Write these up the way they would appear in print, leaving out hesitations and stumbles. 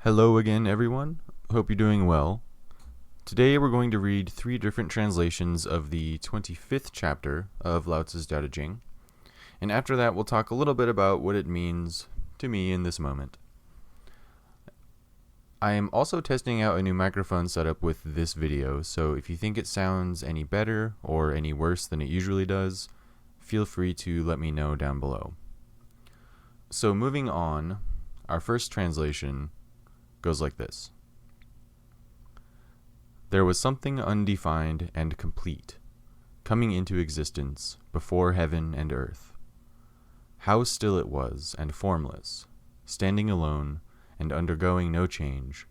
Hello again, everyone. Hope you're doing well. Today we're going to read 3 different translations of the 25th chapter of Lao Tzu's Tao Te Ching, and after that we'll talk a little bit about what it means to me in this moment. I am also testing out a new microphone setup with this video, so if you think it sounds any better or any worse than it usually does, feel free to let me know down below. So moving on, our first translation goes like this. There was something undefined and complete, coming into existence before heaven and earth. How still it was and formless, standing alone and undergoing no change,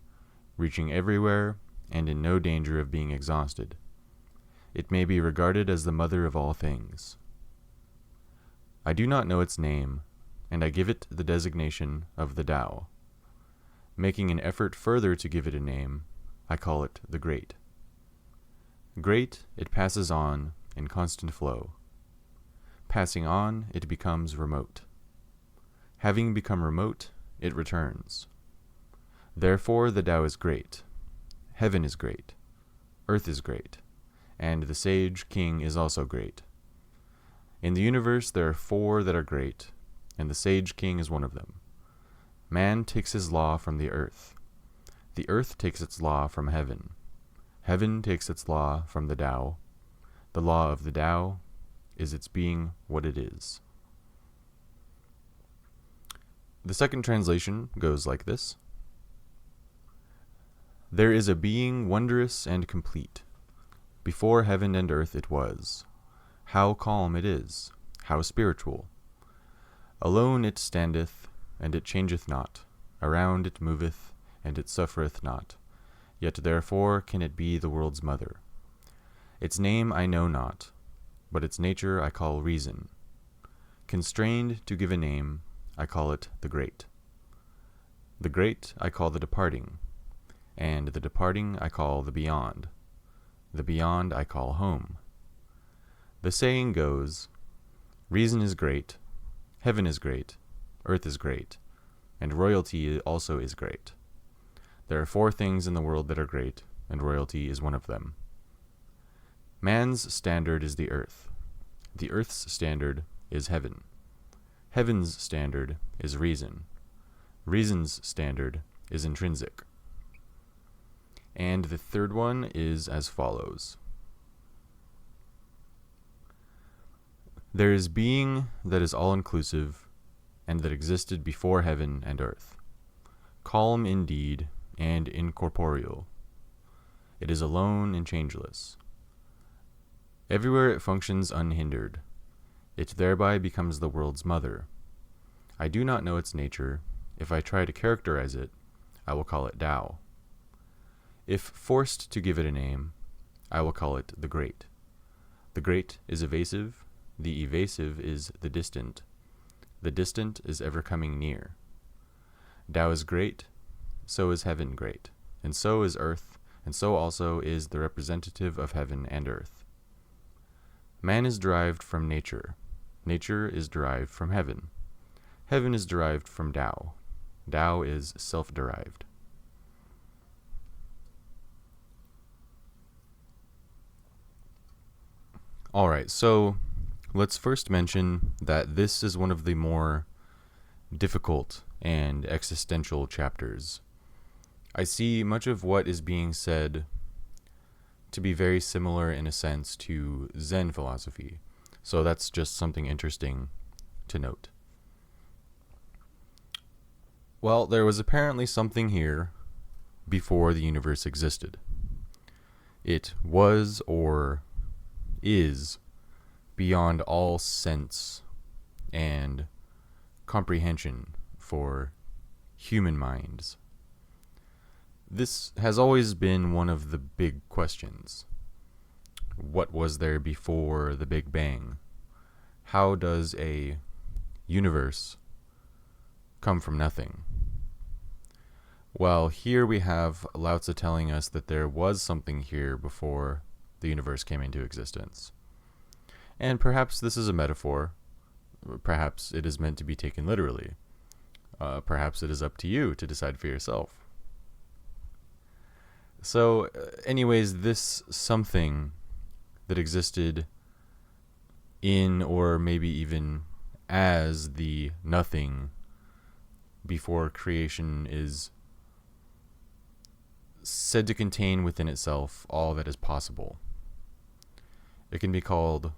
reaching everywhere and in no danger of being exhausted. It may be regarded as the mother of all things. I do not know its name, and I give it the designation of the Tao. Making an effort further to give it a name, I call it the Great. Great, it passes on in constant flow. Passing on, it becomes remote. Having become remote, it returns. Therefore the Tao is great. Heaven is great. Earth is great. And the sage king is also great. In the universe there are 4 that are great, and the sage king is one of them. Man takes his law from the earth. The earth takes its law from heaven. Heaven takes its law from the Tao. The law of the Tao is its being what it is. The second translation goes like this. There is a being wondrous and complete. Before heaven and earth it was. How calm it is, how spiritual. Alone it standeth, and it changeth not. Around it moveth, and it suffereth not. Yet therefore can it be the world's mother. Its name I know not, but its nature I call reason. Constrained to give a name, I call it the Great. The Great I call the departing, and the departing I call the beyond. The beyond I call home. The saying goes, reason is great, heaven is great, earth is great, and royalty also is great. There are 4 things in the world that are great, and royalty is one of them. Man's standard is the earth. The earth's standard is heaven. Heaven's standard is reason. Reason's standard is intrinsic. And the third one is as follows. There is being that is all-inclusive, and that existed before heaven and earth. Calm indeed, and incorporeal. It is alone and changeless. Everywhere it functions unhindered. It thereby becomes the world's mother. I do not know its nature. If I try to characterize it, I will call it Tao. If forced to give it a name, I will call it the Great. The Great is evasive. The evasive is the distant. The distant is ever coming near. Tao is great, so is heaven great, and so is earth, and so also is the representative of heaven and earth. Man is derived from nature. Nature is derived from heaven. Heaven is derived from Tao. Tao is self-derived. Alright, so let's first mention that this is one of the more difficult and existential chapters. I see much of what is being said to be very similar in a sense to Zen philosophy, so that's just something interesting to note. Well, there was apparently something here before the universe existed. It was or is beyond all sense and comprehension for human minds. This has always been one of the big questions. What was there before the Big Bang? How does a universe come from nothing? Well, here we have Lao Tzu telling us that there was something here before the universe came into existence. And perhaps this is a metaphor. Perhaps it is meant to be taken literally. Perhaps it is up to you to decide for yourself. So, anyways, this something that existed in or maybe even as the nothing before creation is said to contain within itself all that is possible. It can be called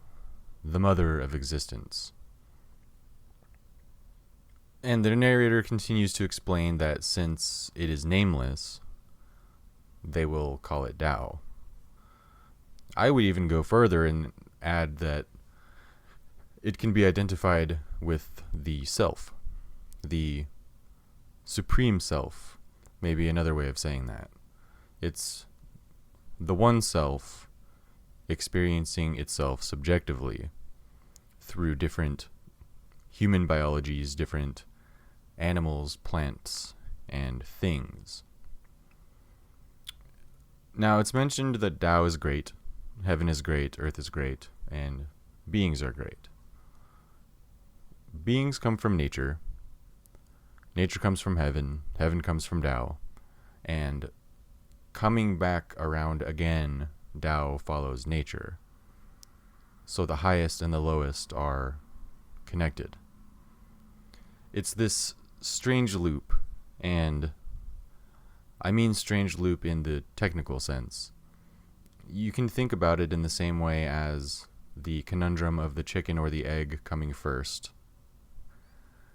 the mother of existence. And the narrator continues to explain that since it is nameless, they will call it Tao. I would even go further and add that it can be identified with the self, the supreme self, maybe another way of saying that. It's the one self experiencing itself subjectively through different human biologies, different animals, plants, and things. Now, it's mentioned that Tao is great, heaven is great, earth is great, and beings are great. Beings come from nature. Nature comes from heaven. Heaven comes from Tao. And coming back around again, Tao follows nature. So the highest and the lowest are connected. It's this strange loop, and I mean strange loop in the technical sense. You can think about it in the same way as the conundrum of the chicken or the egg coming first,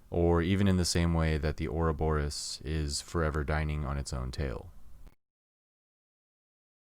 or even in the same way that the Ouroboros is forever dining on its own tail.